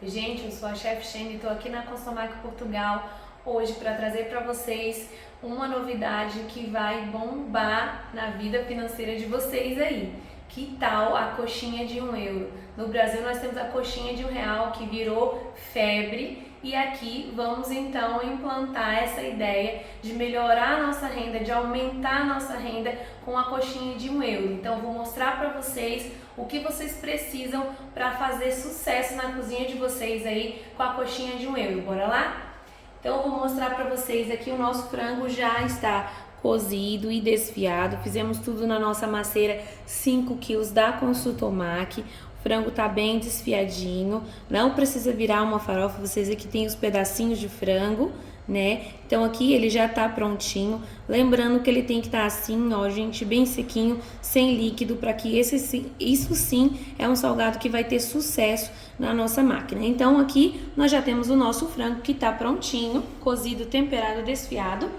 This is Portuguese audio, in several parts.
Gente, eu sou a Chef Shane e estou aqui na Consomac Portugal hoje para trazer para vocês uma novidade que vai bombar na vida financeira de vocês aí. Que tal a coxinha de €1? No Brasil nós temos a coxinha de R$ 1 que virou febre e aqui vamos então implantar essa ideia de melhorar a nossa renda, de aumentar a nossa renda com a coxinha de €1. Então vou mostrar para vocês o que vocês precisam para fazer sucesso na cozinha de vocês aí com a coxinha de €1. Bora lá? Então eu vou mostrar para vocês aqui o nosso frango já está cozido e desfiado. Fizemos tudo na nossa maceira 5 quilos da Consultomac. O frango tá bem desfiadinho, não precisa virar uma farofa. Vocês aqui tem os pedacinhos de frango, né? Então aqui ele já tá prontinho. Lembrando que ele tem que estar assim, ó, gente, bem sequinho, sem líquido, para que isso sim é um salgado que vai ter sucesso na nossa máquina. Então aqui nós já temos o nosso frango que tá prontinho, cozido, temperado, desfiado.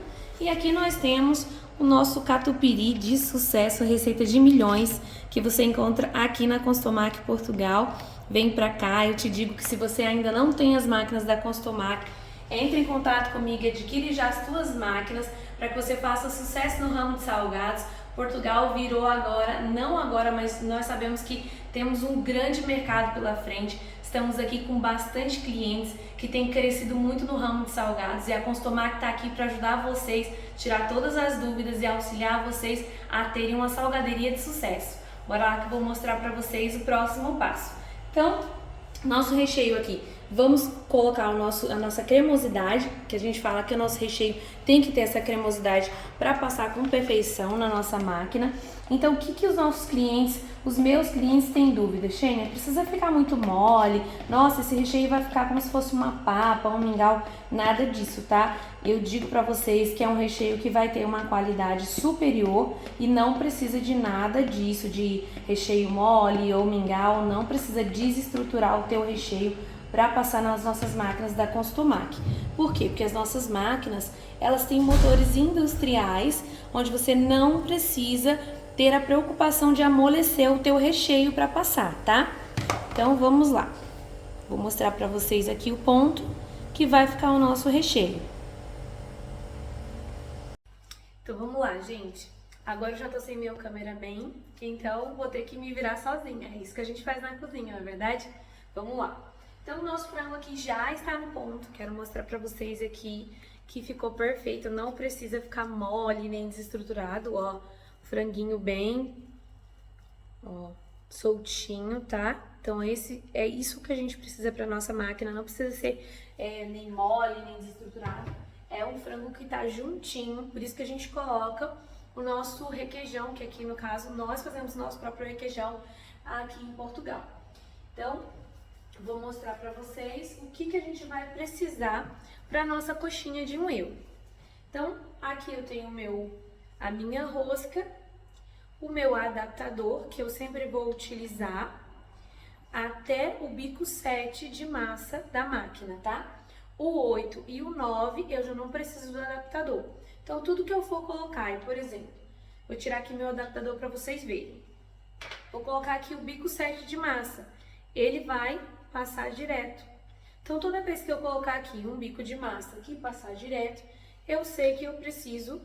E aqui nós temos o nosso catupiry de sucesso, receita de milhões, que você encontra aqui na Constomac Portugal. Vem pra cá, eu te digo que se você ainda não tem as máquinas da Constomac, entre em contato comigo e adquire já as suas máquinas para que você faça sucesso no ramo de salgados. Portugal virou agora, não agora, mas nós sabemos que temos um grande mercado pela frente. Estamos aqui com bastante clientes que têm crescido muito no ramo de salgados e a Constomac está aqui para ajudar vocês, tirar todas as dúvidas e auxiliar vocês a terem uma salgaderia de sucesso. Bora lá que eu vou mostrar para vocês o próximo passo. Então, nosso recheio aqui. Vamos colocar a nossa cremosidade, que a gente fala que o nosso recheio tem que ter essa cremosidade para passar com perfeição na nossa máquina. Então, o que os nossos clientes, os meus clientes têm dúvida? Xênia, precisa ficar muito mole? Nossa, esse recheio vai ficar como se fosse uma papa, um mingau. Nada disso, tá? Eu digo para vocês que é um recheio que vai ter uma qualidade superior e não precisa de nada disso, de recheio mole ou mingau. Não precisa desestruturar o teu recheio para passar nas nossas máquinas da Constomac. Por quê? Porque as nossas máquinas, elas têm motores industriais, onde você não precisa ter a preocupação de amolecer o teu recheio para passar, tá? Então vamos lá. Vou mostrar para vocês aqui o ponto que vai ficar o nosso recheio. Então vamos lá, gente. Agora eu já tô sem meu cameraman, então vou ter que me virar sozinha. É isso que a gente faz na cozinha, não é verdade? Vamos lá. Então o nosso frango aqui já está no ponto. Quero mostrar pra vocês aqui que ficou perfeito. Não precisa ficar mole nem desestruturado, ó. Franguinho bem, ó, soltinho, tá? Então é isso que a gente precisa pra nossa máquina. Não precisa ser nem mole, nem desestruturado. É um frango que tá juntinho, por isso que a gente coloca o nosso requeijão, que aqui no caso nós fazemos o nosso próprio requeijão aqui em Portugal. Então, vou mostrar para vocês o que a gente vai precisar para nossa coxinha de €1. Então, aqui eu tenho a minha rosca, o meu adaptador, que eu sempre vou utilizar até o bico 7 de massa da máquina, tá? O 8 e o 9 eu já não preciso do adaptador. Então, tudo que eu for colocar, por exemplo, vou tirar aqui meu adaptador para vocês verem. Vou colocar aqui o bico 7 de massa. Ele vai passar direto. Então, toda vez que eu colocar aqui um bico de massa aqui passar direto, eu sei que eu preciso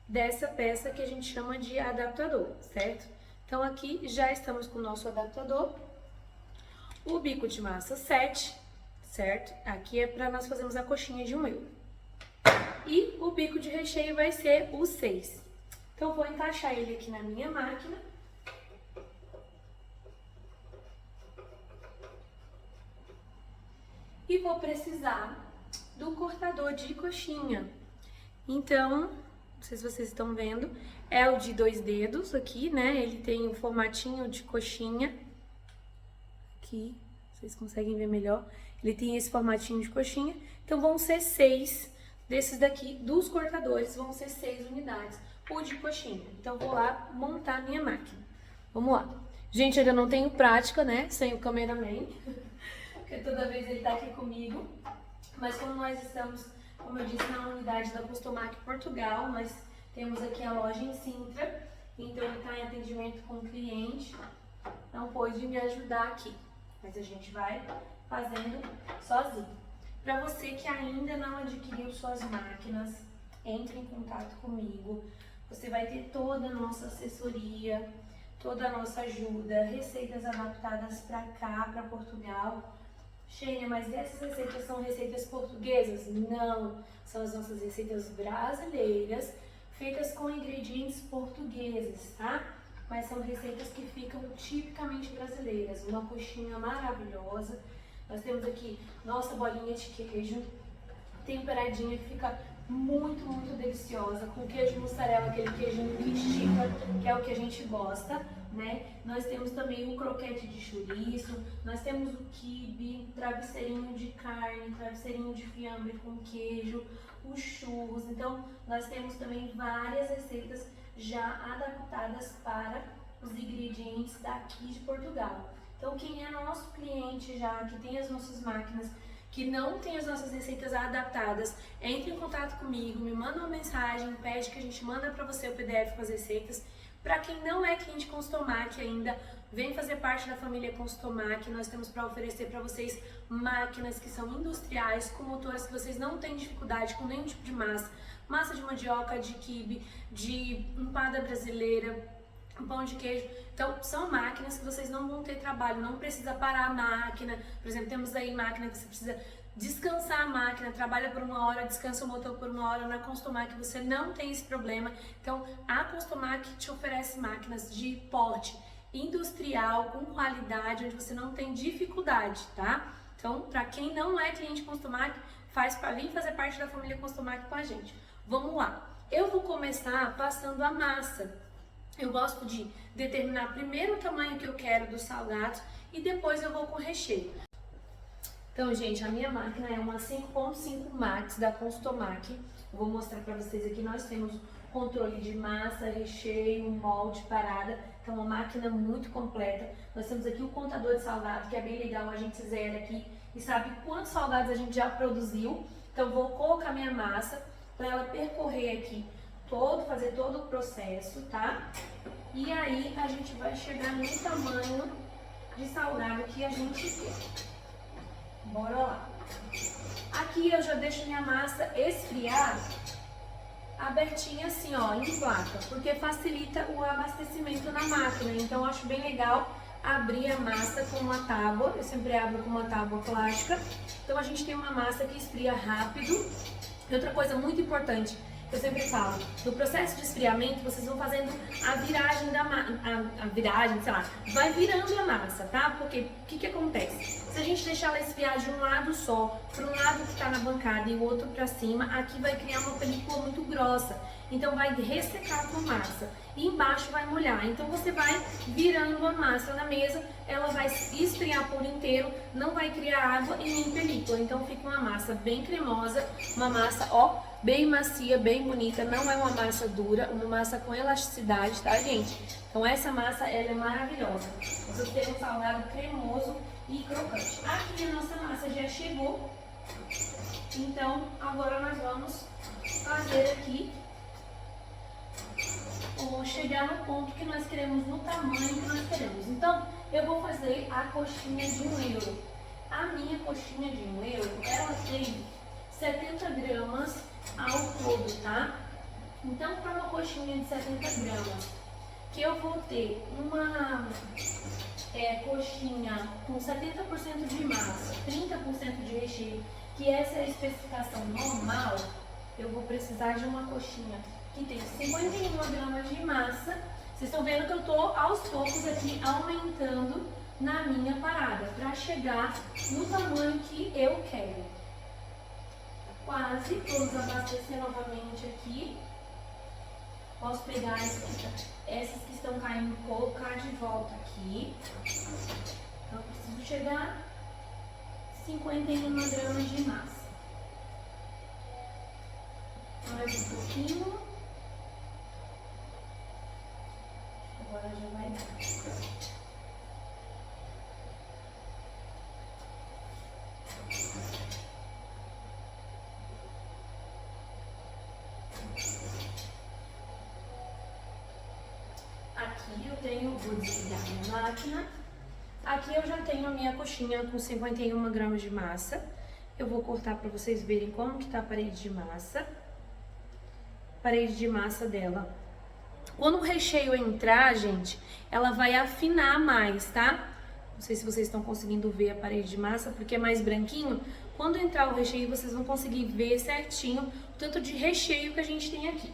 dessa peça que a gente chama de adaptador, certo? Então, aqui já estamos com o nosso adaptador. O bico de massa 7, certo? Aqui é para nós fazermos a coxinha de €1. E o bico de recheio vai ser o 6. Então, vou encaixar ele aqui na minha máquina. E vou precisar do cortador de coxinha. Então, não sei se vocês estão vendo, é o de 2 dedos aqui, né? Ele tem o formatinho de coxinha. Aqui, vocês conseguem ver melhor. Ele tem esse formatinho de coxinha. Então, vão ser 6 desses daqui, dos cortadores, vão ser 6 unidades, o de coxinha. Então, vou lá montar a minha máquina. Vamos lá. Gente, eu ainda não tenho prática, né? Sem o cameraman. Porque toda vez ele tá aqui comigo, mas como nós estamos, como eu disse, na unidade da Constomac Portugal, nós temos aqui a loja em Sintra, então ele tá em atendimento com o cliente, não pôde me ajudar aqui, mas a gente vai fazendo sozinho. Para você que ainda não adquiriu suas máquinas, entre em contato comigo. Você vai ter toda a nossa assessoria, toda a nossa ajuda, receitas adaptadas para cá, para Portugal. Sheila, mas essas receitas são receitas portuguesas? Não, são as nossas receitas brasileiras, feitas com ingredientes portugueses, tá? Mas são receitas que ficam tipicamente brasileiras. Uma coxinha maravilhosa. Nós temos aqui nossa bolinha de queijo, temperadinha, que fica muito, muito deliciosa, com queijo mussarela, aquele queijinho que estica, que é o que a gente gosta, né? Nós temos também o croquete de chouriço, nós temos o quibe, travesseirinho de carne, travesseirinho de fiambre com queijo, os churros. Então, nós temos também várias receitas já adaptadas para os ingredientes daqui de Portugal. Então, quem é nosso cliente já, que tem as nossas máquinas, que não tem as nossas receitas adaptadas, entre em contato comigo, me manda uma mensagem, pede que a gente manda para você o PDF com as receitas. Para quem não é cliente Constomac ainda, vem fazer parte da família Constomac. Nós temos para oferecer para vocês máquinas que são industriais, com motores que vocês não têm dificuldade com nenhum tipo de massa. Massa de mandioca, de quibe, de empada brasileira, pão de queijo. Então, são máquinas que vocês não vão ter trabalho, não precisa parar a máquina. Por exemplo, temos aí máquina que você precisa descansar a máquina, trabalha por 1 hora, descansa o motor por 1 hora. Na Constomac você não tem esse problema. Então, a Constomac te oferece máquinas de porte industrial, com qualidade, onde você não tem dificuldade, tá? Então, para quem não é cliente Constomac, faz para vir fazer parte da família Constomac com a gente. Vamos lá. Eu vou começar passando a massa. Eu gosto de determinar primeiro o tamanho que eu quero dos salgados e depois eu vou com o recheio. Então, gente, a minha máquina é uma 5.5 Max da Constomac. Eu vou mostrar para vocês aqui. Nós temos controle de massa, recheio, molde, parada. Então, uma máquina muito completa. Nós temos aqui o contador de salgado, que é bem legal. A gente zera aqui e sabe quantos salgados a gente já produziu. Então, vou colocar minha massa para ela percorrer aqui fazer todo o processo, tá? E aí a gente vai chegar no tamanho de salgado que a gente quer. Bora lá. Aqui eu já deixo minha massa esfriar abertinha assim, ó, em placa, porque facilita o abastecimento na máquina. Então eu acho bem legal abrir a massa com uma tábua. Eu sempre abro com uma tábua plástica. Então a gente tem uma massa que esfria rápido. E outra coisa muito importante, eu sempre falo, no processo de esfriamento, vocês vão fazendo a viragem da viragem, sei lá, vai virando a massa, tá? Porque o que acontece? Se a gente deixar ela esfriar de um lado só, para um lado que está na bancada e o outro para cima, aqui vai criar uma película muito grossa. Então vai ressecar a massa e embaixo vai molhar. Então você vai virando a massa na mesa, ela vai esfriar por inteiro, não vai criar água e nem película. Então fica uma massa bem cremosa, uma massa, ó, bem macia, bem bonita. Não é uma massa dura, uma massa com elasticidade, tá, gente? Então essa massa, ela é maravilhosa. Você tem um salgado cremoso e crocante. Aqui a nossa massa já chegou. Então agora nós vamos fazer aqui, ou chegar no ponto que nós queremos, no tamanho que nós queremos. Então, eu vou fazer a coxinha de 1 euro. A minha coxinha de 1 euro, ela tem 70 gramas ao todo, tá? Então, para uma coxinha de 70 gramas, que eu vou ter uma coxinha com 70% de massa, 30% de recheio, que essa é a especificação normal, eu vou precisar de uma coxinha que tem 51 gramas de massa. Vocês estão vendo que eu estou aos poucos aqui aumentando na minha parada para chegar no tamanho que eu quero. Quase, vamos abastecer novamente aqui. Posso pegar essas que estão caindo, colocar de volta aqui. Então, eu preciso chegar a 51 gramas de massa. Mais um pouquinho. Agora já vai dar. Aqui eu vou desligar minha máquina. Aqui eu já tenho a minha coxinha com 51 gramas de massa. Eu vou cortar para vocês verem como que tá a parede de massa. Parede de massa dela. Quando o recheio entrar, gente, ela vai afinar mais, tá? Não sei se vocês estão conseguindo ver a parede de massa, porque é mais branquinho. Quando entrar o recheio, vocês vão conseguir ver certinho o tanto de recheio que a gente tem aqui.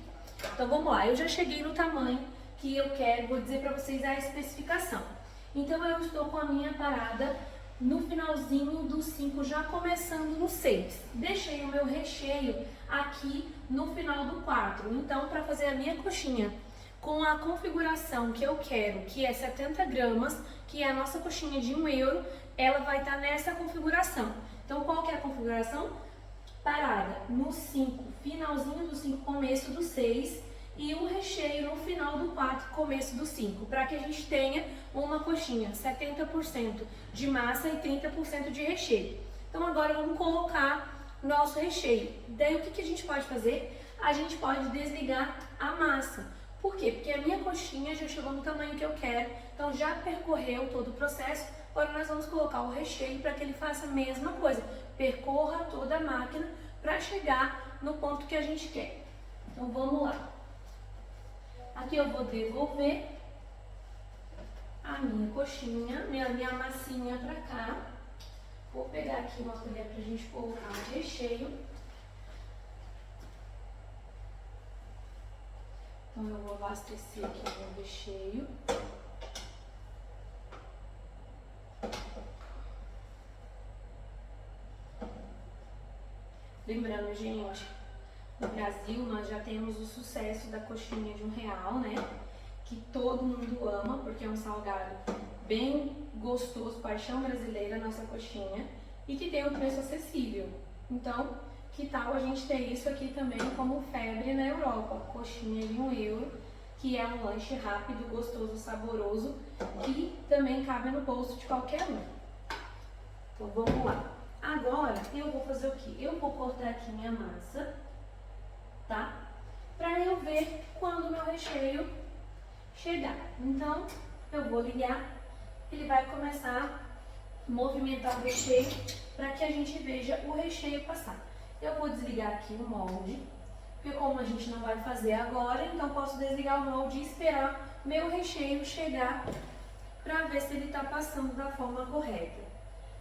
Então vamos lá, eu já cheguei no tamanho que eu quero, vou dizer para vocês a especificação. Então eu estou com a minha parada no finalzinho do 5, já começando no 6. Deixei o meu recheio aqui no final do 4. Então, para fazer a minha coxinha com a configuração que eu quero, que é 70 gramas, que é a nossa coxinha de 1 euro, ela vai estar nessa configuração. Então, qual que é a configuração? Parada no 5, finalzinho do 5, começo do 6, e um recheio no final do 4, começo do 5, para que a gente tenha uma coxinha 70% de massa e 30% de recheio. Então agora vamos colocar nosso recheio. Daí o que a gente pode fazer? A gente pode desligar a massa. Por quê? Porque a minha coxinha já chegou no tamanho que eu quero, então já percorreu todo o processo. Agora nós vamos colocar o recheio para que ele faça a mesma coisa, percorra toda a máquina para chegar no ponto que a gente quer. Então vamos lá. Aqui eu vou devolver a minha coxinha, minha massinha para cá. Vou pegar aqui uma colher para a gente colocar o recheio. Então eu vou abastecer aqui o meu recheio. Lembrando, gente, no Brasil nós já temos o sucesso da coxinha de R$1, né? Que todo mundo ama, porque é um salgado bem gostoso, paixão brasileira, nossa coxinha, e que tem um preço acessível. Então, que tal a gente ter isso aqui também como febre na Europa? Coxinha de 1 euro, que é um lanche rápido, gostoso, saboroso, que também cabe no bolso de qualquer um. Então vamos lá. Agora eu vou fazer o quê? Eu vou cortar aqui minha massa, tá? Pra eu ver quando o meu recheio chegar. Então eu vou ligar, ele vai começar a movimentar o recheio para que a gente veja o recheio passar. Eu vou desligar aqui o molde, porque como a gente não vai fazer agora, então posso desligar o molde e esperar meu recheio chegar para ver se ele está passando da forma correta.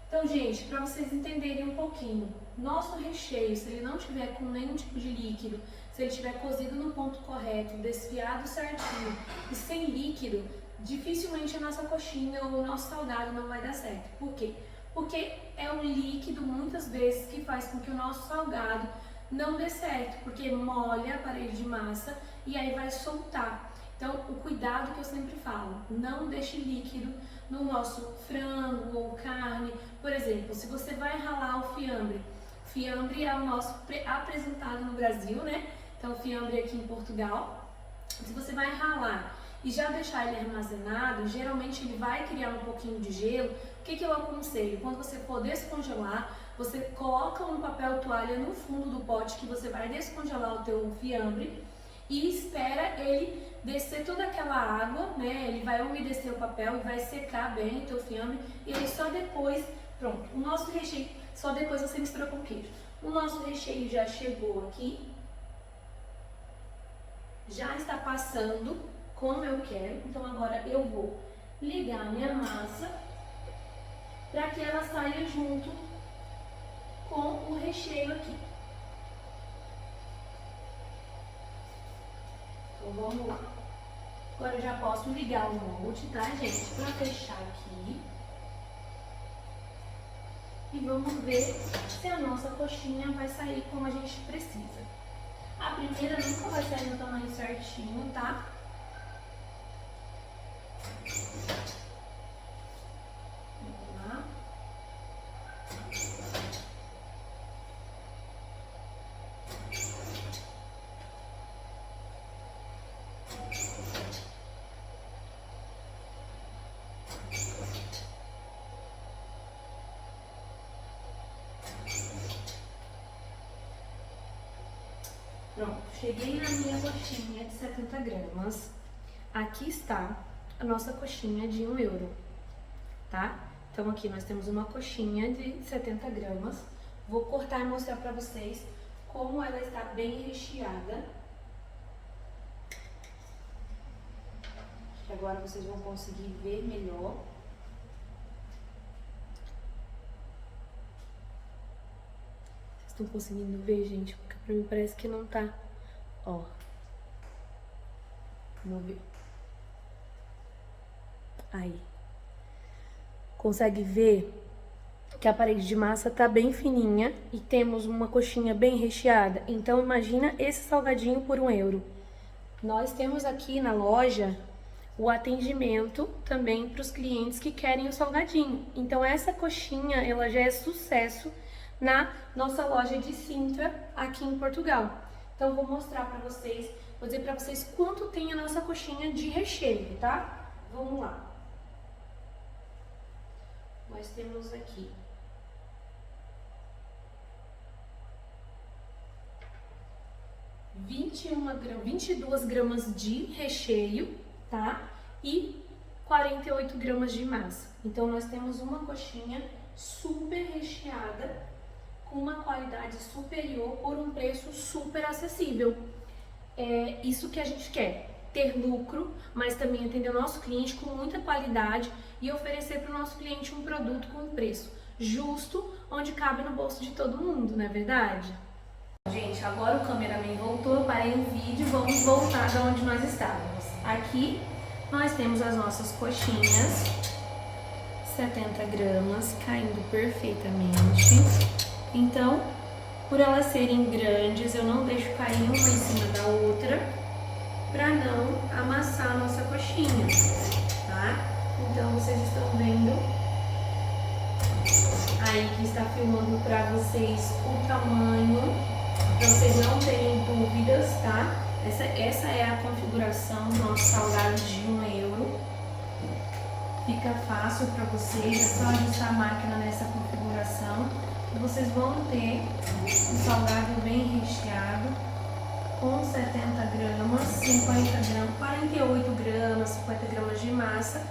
Então, gente, para vocês entenderem um pouquinho, nosso recheio, se ele não tiver com nenhum tipo de líquido, se ele estiver cozido no ponto correto, desfiado certinho e sem líquido, dificilmente a nossa coxinha ou o nosso salgado não vai dar certo. Por quê? Porque é um líquido, muitas vezes, que faz com que o nosso salgado não dê certo, porque molha a parede de massa e aí vai soltar. Então, o cuidado que eu sempre falo, não deixe líquido no nosso frango ou carne. Por exemplo, se você vai ralar o fiambre, fiambre é o nosso apresentado no Brasil, né? Então, fiambre aqui em Portugal. Se você vai ralar e já deixar ele armazenado, geralmente ele vai criar um pouquinho de gelo. O que eu aconselho? Quando você for descongelar, você coloca um papel toalha no fundo do pote que você vai descongelar o teu fiambre e espera ele descer toda aquela água, né? Ele vai umedecer o papel e vai secar bem o teu fiambre e aí só depois, pronto, o nosso recheio, só depois você mistura com queijo. O nosso recheio já chegou aqui, já está passando como eu quero, então agora eu vou ligar a minha massa para que ela saia junto com o recheio aqui. Então vamos lá. Agora eu já posso ligar o molde, tá, gente? Para fechar aqui. E vamos ver se a nossa coxinha vai sair como a gente precisa. A primeira nunca vai sair no tamanho certinho, tá? Vamos lá. Pronto, cheguei na minha coxinha de 70 gramas. Aqui está a nossa coxinha de 1 euro, tá? Então aqui nós temos uma coxinha de 70 gramas. Vou cortar e mostrar pra vocês como ela está bem recheada. Acho que agora vocês vão conseguir ver melhor. Vocês estão conseguindo ver, gente? Porque pra mim parece que não tá. Ó. Vamos ver. Aí. Consegue ver que a parede de massa tá bem fininha e temos uma coxinha bem recheada. Então imagina esse salgadinho por €1. Nós temos aqui na loja o atendimento também para os clientes que querem o salgadinho. Então essa coxinha, ela já é sucesso na nossa loja de Sintra, aqui em Portugal. Então vou mostrar para vocês, vou dizer para vocês quanto tem a nossa coxinha de recheio, tá? Vamos lá. Nós temos aqui 22 gramas de recheio, tá? E 48 gramas de massa. Então nós temos uma coxinha super recheada, com uma qualidade superior por um preço super acessível. É isso que a gente quer. Ter lucro, mas também atender o nosso cliente com muita qualidade e oferecer para o nosso cliente um produto com um preço justo, onde cabe no bolso de todo mundo, não é verdade? Gente, agora o cameraman voltou, eu parei o vídeo, vamos voltar de onde nós estávamos. Aqui nós temos as nossas coxinhas, 70 gramas, caindo perfeitamente. Então, por elas serem grandes, eu não deixo cair uma em cima da outra, para não amassar a nossa coxinha, tá? Então vocês estão vendo aí que está filmando para vocês o tamanho, para vocês não terem dúvidas, tá? Essa é a configuração do nosso salgado de €1. Fica fácil para vocês, é só ajustar a máquina nessa configuração e vocês vão ter um salgado bem recheado, com 70 gramas, 50 gramas, 48 gramas, 50 gramas de massa,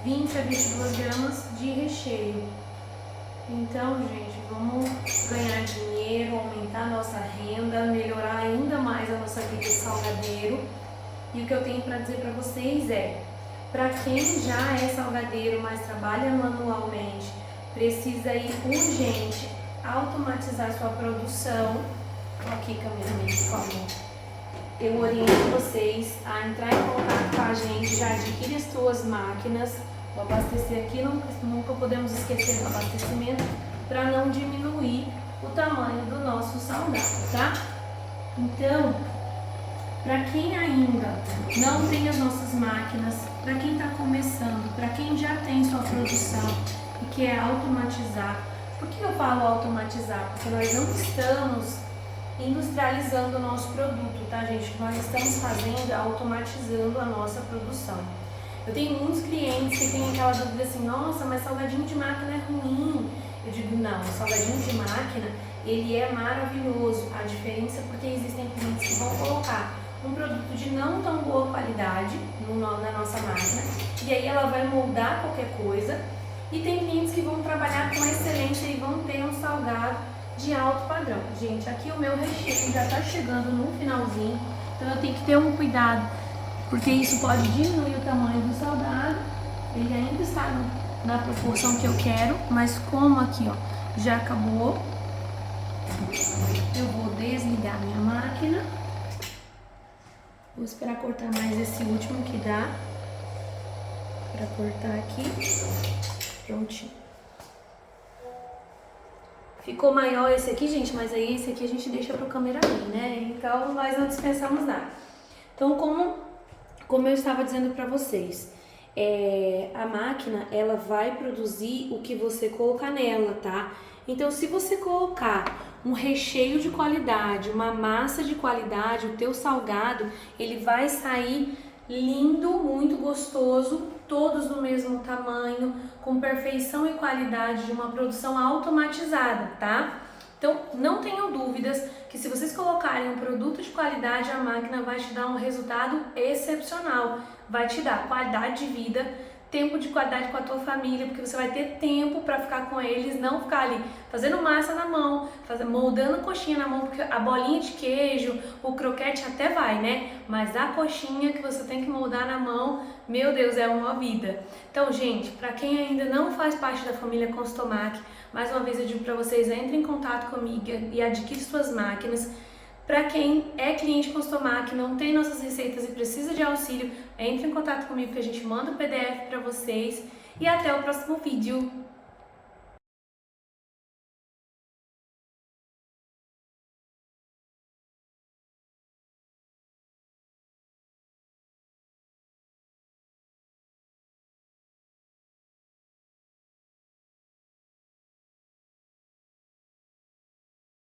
20 a 22 gramas de recheio. Então, gente, vamos ganhar dinheiro, aumentar a nossa renda, melhorar ainda mais a nossa vida de salgadeiro. E o que eu tenho para dizer para vocês é, para quem já é salgadeiro, mas trabalha manualmente, precisa ir urgente automatizar sua produção. Aqui, cameraman, por favor. Eu oriento vocês a entrar em contato com a gente, já adquire as suas máquinas. O abastecer aqui, nunca podemos esquecer do abastecimento para não diminuir o tamanho do nosso salgado, tá? Então, para quem ainda não tem as nossas máquinas, para quem está começando, para quem já tem sua produção e quer automatizar, por que eu falo automatizar? Porque nós não estamos industrializando o nosso produto, tá, gente? O que nós estamos fazendo é automatizando a nossa produção. Eu tenho muitos clientes que têm aquela dúvida assim, nossa, mas salgadinho de máquina é ruim. Eu digo, não, o salgadinho de máquina, ele é maravilhoso. A diferença é porque existem clientes que vão colocar um produto de não tão boa qualidade na nossa máquina, e aí ela vai moldar qualquer coisa, e tem clientes que vão trabalhar com excelência e vão ter um salgado de alto padrão. Gente, aqui o meu recheio já está chegando no finalzinho, então eu tenho que ter um cuidado, porque isso pode diminuir o tamanho do salgado. Ele ainda está na proporção que eu quero, mas como aqui, ó, já acabou, eu vou desligar minha máquina. Vou esperar cortar mais esse último que dá para cortar aqui. Prontinho. Ficou maior esse aqui, gente, mas aí esse aqui a gente deixa pro cameraman, né? Então nós não dispensamos nada. Então, como eu estava dizendo para vocês, a máquina, ela vai produzir o que você colocar nela, tá? Então, se você colocar um recheio de qualidade, uma massa de qualidade, o teu salgado, ele vai sair lindo, muito gostoso, todos do mesmo tamanho, com perfeição e qualidade de uma produção automatizada, tá? Então, não tenham dúvidas que se vocês colocarem um produto de qualidade, a máquina vai te dar um resultado excepcional, vai te dar qualidade de vida, tempo de qualidade com a tua família, porque você vai ter tempo para ficar com eles, não ficar ali fazendo massa na mão, moldando coxinha na mão, porque a bolinha de queijo, o croquete até vai, né? Mas a coxinha que você tem que moldar na mão, meu Deus, é uma vida. Então, gente, para quem ainda não faz parte da família Constomac, mais uma vez eu digo para vocês, entre em contato comigo e adquire suas máquinas. Para quem é cliente Constomac, não tem nossas receitas e precisa de auxílio, entre em contato comigo que a gente manda o PDF para vocês. E até o próximo vídeo.